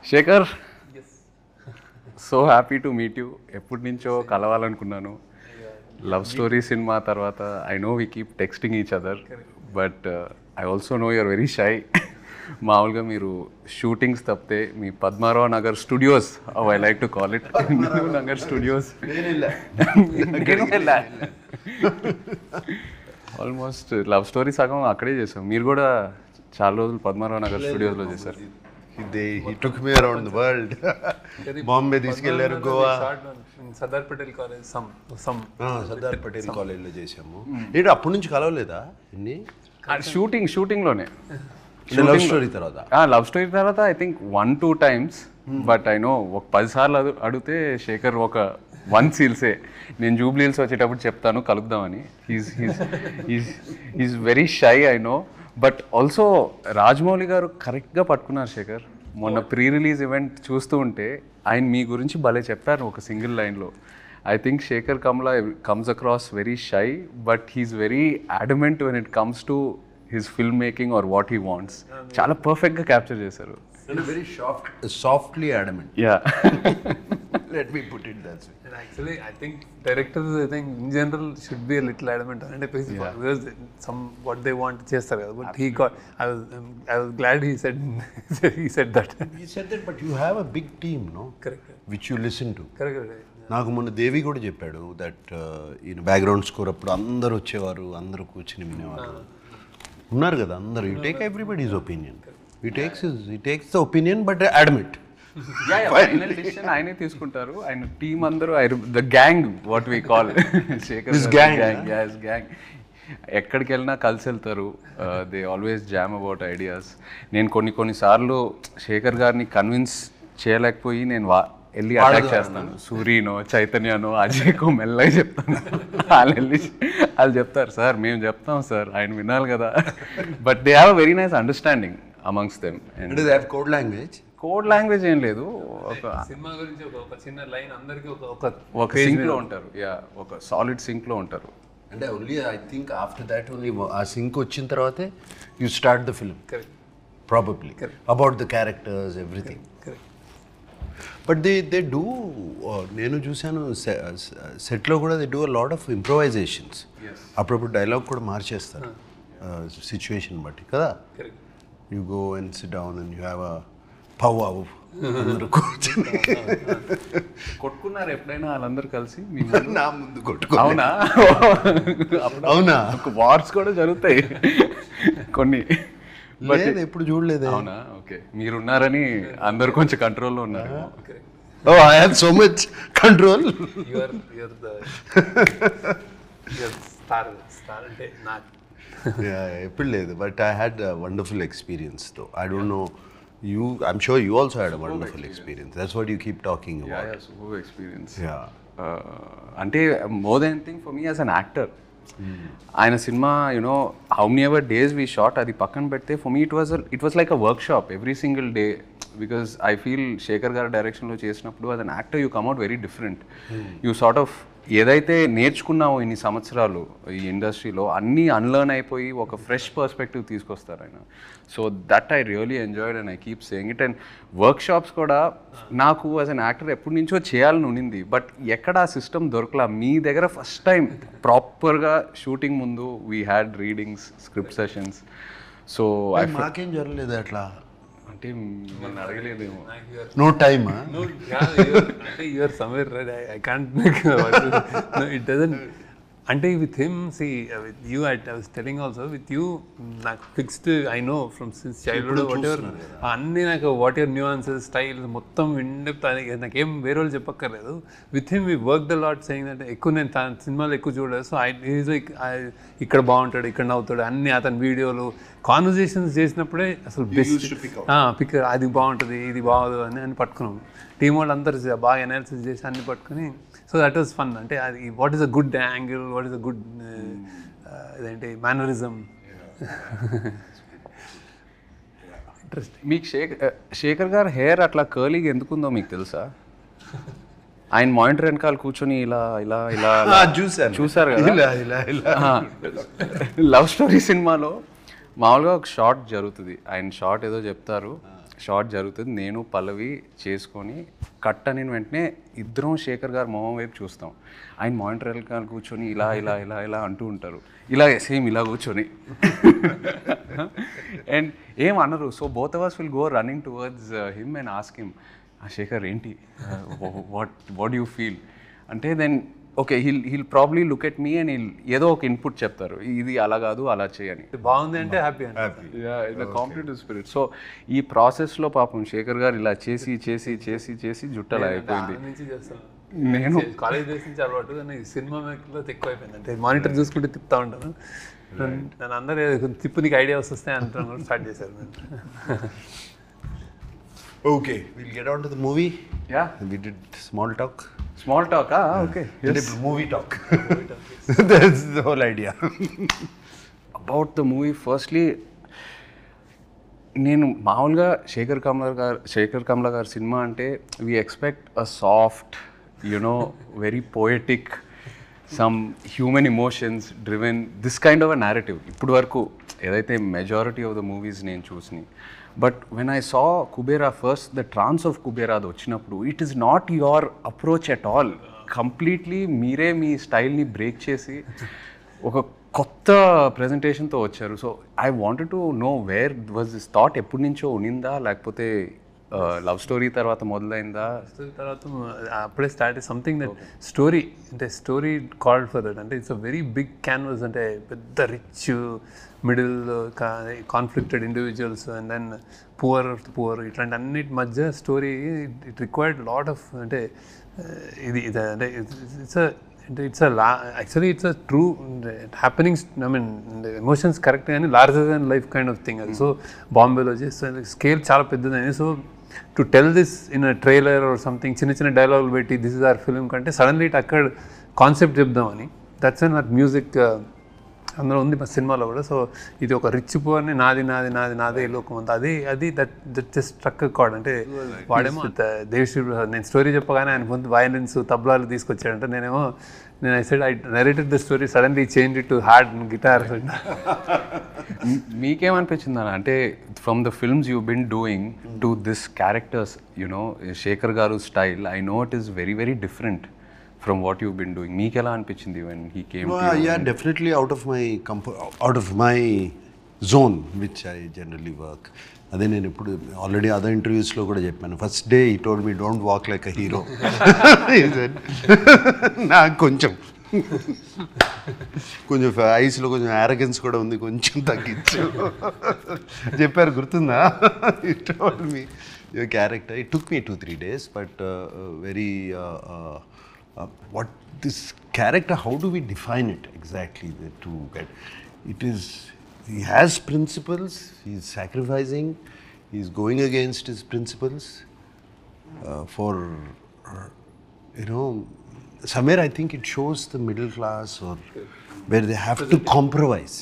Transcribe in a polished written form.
Shekhar, so happy to meet you. ఎప్పటి నుంచో కలవాలనుకున్నాను. లవ్ స్టోరీ సినిమా తర్వాత I know we keep texting each other, but I also know you're very shy. మామూలుగా మీరు shootings తప్పితే మీ Padmarao Nagar studios, I like to call it Nagar studios, almost love story సగం అక్కడే చేసాం. మీరు కూడా చాలా రోజులు పద్మారావు నగర్ స్టూడియోస్లో చేశారు. He took me around the world. Bombay తీసుకెళ్లారు, గోవా, సర్దార్ పటేల్ కాలేజ్ సర్దార్ పటేల్ కాలేజ్లో చేసాము. ఏంటి అప్పటి నుంచి కలవలేదా ఇన్ని? షూటింగ్లోనే లవ్ స్టోరీ తర్వాత లవ్ స్టోరీ తర్వాత I think 1-2 times, but I know ఒక 10 సార్లు అడిగితే శేఖర్ ఒక 1 సీల్సే. నేను జూబ్లీ హిల్స్ వచ్చేటప్పుడు చెప్తాను కలుద్దామని. Is very shy, I know. But also Rajamouli garu కరెక్ట్గా పట్టుకున్నారు శేఖర్. మొన్న ప్రీ రిలీజ్ ఈవెంట్ చూస్తూ ఉంటే ఆయన మీ గురించి భలే చెప్పారు ఒక సింగిల్ లైన్లో. I think Shekhar Kammula comes across very shy, but he's very adamant when it comes to his film making or what he wants. చాలా పర్ఫెక్ట్గా క్యాప్చర్ చేశారు. Very softly adamant. Ya, let me put it that's way. And actually, I think directors, I think in general should be a little adamant on it because what they want చేస్తారు కదా. But he got, I was glad he said he said that. He said that, but you have a big team, no? Correct. Which you listen to. Correct. నాకు మొన్న దేవి కూడా చెప్పాడు that ఈయన background score అప్పుడు అందరు వచ్చేవారు, అందరూ కూర్చుని వినేవారు. ఉన్నారు కదా అందరు. You take everybody's opinion. He takes the opinion, but adamant. Final decision ఆయనే తీసుకుంటారు. ఆయన టీం అందరూ the gang, what we call Shekhar gang. ఎక్కడికి వెళ్ళినా కలిసి వెళ్తారు. They always jam about ideas. నేను కొన్నిసార్లు శేఖర్ గారిని కన్విన్స్ చేయలేకపోయి నేను వెళ్ళి అటాక్ చేస్తాను. సూరీనో, చైతన్యనో, అజయ్కో మెల్లగా చెప్తాను. వాళ్ళు చెప్తారు సార్ మేము చెప్తాం సార్, ఆయన వినాలి కదా. But they have a very nice understanding amongst them. Code language ఏం లేదు. సినిమా గురించి ఒక చిన్న లైన్ అందరికి ఒక సింక్లో ఉంటారు. యా, ఒక సాలిడ్ సింక్లో ఉంటారు. అంటే only I think after that only ఆ సింక్ వచ్చిన తర్వాతే you start the film probably about the characters everything. But they do, నేను చూశాను సెట్లో కూడా they do a lot of improvisations. అప్పుడప్పుడు డైలాగ్ కూడా మార్చేస్తారు సిచ్యువేషన్ బట్టి కదా. You go and SIT down and you have a pow అందరూ కూర్చొని కొట్టుకున్నారు ఎప్పుడైనా వాళ్ళందరూ కలిసి నా ముందు కొట్టుకో. అవునా? అవునా? వార్స్ కూడా జరుగుతాయి కొన్ని. బట్ ఎప్పుడు చూడలేదు. అవునా? ఓకే, మీరున్నారని అందరు కొంచెం కంట్రోల్లో ఉన్నారు. Oh, I have so much control. You're the star అంటే నాకు. ఎప్పుడు లేదు. But I had a wonderful experience తో. I don't know you, I'm sure you also had a wonderful experience. That's what you keep talking about. Yeah, superb experience. Yeah. అంటే more than anything for me as an actor, ఆయన cinema you know how many ever days we shot అది పక్కన పెడితే for me it was like a workshop every single day. Because I feel Shekhar గారి డైరెక్షన్లో చేసినప్పుడు as an actor you come out very different. You sort of ఏదైతే నేర్చుకున్నావో ఇన్ని సంవత్సరాలు ఈ ఇండస్ట్రీలో అన్నీ అన్లర్న్ అయిపోయి ఒక ఫ్రెష్ పర్స్పెక్టివ్ తీసుకొస్తారు ఆయన. So that I really enjoyed and I keep saying it. And work shops కూడా నాకు యాజ్ అన్ యాక్టర్ ఎప్పటి నుంచో చేయాలని ఉండింది, బట్ ఎక్కడ ఆ సిస్టమ్ దొరకలా. మీ దగ్గర ఫస్ట్ టైం ప్రాపర్గా షూటింగ్ ముందు we had readings, script sessions. So మాకేం జరగలేదు అట్లా. అంటే మిమ్మల్ని అడగలేదేమో. No time. అంటే you're somewhere right. I can't make no, it doesn't. అంటే with him, see, with you, I was telling also, with you, నాకు fixed I know from since childhood what ever అన్నీ నాకు వాట్ ఎవర్ న్యూఆన్సెస్, స్టైల్స్ మొత్తం in-depth నాకేం వేరే వాళ్ళు చెప్పక్కర్లేదు. With him we work the lot saying అంటే ఎక్కువ నేను సినిమాలు ఎక్కువ చూడలేదు. సో ఈజ్ లైక్ ఇక్కడ బాగుంటాడు, ఇక్కడ నవ్వుతాడు, అన్ని అతని వీడియోలు కాన్వర్జేషన్స్ చేసినప్పుడే అసలు బెస్ట్ పిక్ అది బాగుంటుంది, ఇది బాగోదు అని పట్టుకున్నాం. టీం వాళ్ళు అందరూ బాగా అనాలిసిస్ చేసి అన్ని పట్టుకుని. So that was fun. అంటే అది what is a good angle, what is a good ఇదేంటి మేనరిజం. ఇంట్రెస్టింగ్. మీకు శేఖర్ గారు హెయిర్ అట్లా కర్లీగా ఎందుకుందో మీకు తెలుసా? ఆయన మానిటర్ వెనకాల కూర్చొని ఇలా ఇలా ఇలా చూసారు కదా. లవ్ స్టోరీ సినిమాలో మామూలుగా ఒక షార్ట్ జరుగుతుంది. ఆయన షార్ట్ ఏదో చెప్తారు, షార్ట్ జరుగుతుంది, నేను పల్లవి చేసుకొని కట్ అని వెంటనే ఇద్దరం శేఖర్ గారు మొహం వైపు చూస్తాం. ఆయన మానిటర్ వెనకాల కూర్చొని ఇలా ఇలా ఇలా ఇలా అంటూ ఉంటారు, ఇలా సేమ్ ఇలా కూర్చొని అండ్ ఏం అనరు. So both of us will go running towards him and ask him, Shekhar ఏంటి, వాట్ యూ ఫీల్ అంటే, then okay he'll probably look at me and ఏదో ఒక ఇన్పుట్ చెప్తారు, ఇది అలా కాదు అలా చేయని. బాగుంది అంటే హ్యాపీ ఇలా కాంపిటేటివ్ స్పిరిట్. సో ఈ ప్రాసెస్లో పాపం శేఖర్ గారు ఇలా చేసి చేసి చేసి చేసి జుట్టలా అయిపోయింది. నుంచి చేస్తాను నేను కాలేజ్ డేస్ నుంచి అలవాటు, కానీ సినిమా మేకర్లో ఎక్కువ అయిపోయింది. అంటే మానిటర్ చూసుకుంటే తిప్పుతా ఉంటాను, నన్ను అందరూ తిప్పు నీకు ఐడియా వస్తాయి అంటాను, స్టార్ట్ చేశారు నేను. Okay, we'll get on to the movie. Yeah. We did small talk. Small talk, okay. Yes. Movie talk. That's the whole idea. About the movie, firstly, నేను మామూలుగా శేఖర్ కమ్ల గారి సినిమా అంటే we expect a soft, you know very poetic, some human emotions driven, this kind of a narrative ఇప్పుడు వరకు ఏదైతే majority of the movies నేను చూసినాయి. But when I saw Kubera first, the trance of Kubera అది వచ్చినప్పుడు, it is not your approach at all. Completely మీరే మీ స్టైల్ని బ్రేక్ చేసి ఒక కొత్త ప్రజెంటేషన్తో వచ్చారు. So I wanted to know where was this thought, ఎప్పటి నుంచో ఉనిందా లేకపోతే లవ్ స్టోరీ తర్వాత మొదలైందా? తర్వాత అప్పుడే స్టార్ట్ సంథింగ్ దట్ స్టోరీ, అంటే స్టోరీ కాల్డ్ ఫర్ దట్. అంటే it's a very big canvas, అంటే పెద్ద rich middle conflicted individuals and then poor ఇట్లాంటి అన్నిటి మధ్య story. It required lot of, అంటే ఇది అంటే it's actually it's a true happenings, I mean emotions correct కానీ larger than life kind of thing అది. సో బాంబేలో చేస్తే స్కేల్ చాలా పెద్దదని. So to tell this in a trailer or something, చిన్న చిన్న డైలాగులు పెట్టి దిస్ ఇస్ అవర్ ఫిల్మ్ కంటే సడన్లీ ఇట్ అక్కడ కాన్సెప్ట్ చెప్దామని, దట్స్ అండ్ నాకు మ్యూజిక్ అందులో ఉంది మా సినిమాలో కూడా. సో ఇది ఒక రిచ్ పువర్ని నాది నాది నాది నాదే లోకం అంతా, అది దట్ జస్ట్ స్ట్రక్ కార్డ్. అంటే వాడేమో దేవిశ్రీ ప్రసాద్, నేను స్టోరీ చెప్పగానే ఆయన ముందు వయలిన్స్ తబలాలు తీసుకొచ్చాడంటే, నేను I said I narrated the story, suddenly change it to hard guitar. మీకేమనిపించింది అన్న, అంటే from the films you been doing to this characters, you know Shekhar garu style, I know it is very very different from what you've been doing. meek ela anpichindi when he came to you? Yeah, definitely out of my comfort, out of my zone which I generally work. అదే నేను ఇప్పుడు already other ఇంటర్వ్యూస్లో కూడా చెప్పాను. First day he told me don't walk like a hero. నాకు కొంచెం ఐస్లో కొంచెం arrogance కూడా ఉంది, కొంచెం తగ్గించు చెప్పారు, గుర్తుందా? He told me your character. It took me 2-3 days, but very what this character, how do we define it exactly to get it? Is he has principles, he's sacrificing, he's going against his principles for you know, somewhere I think it shows the middle class or where they have to compromise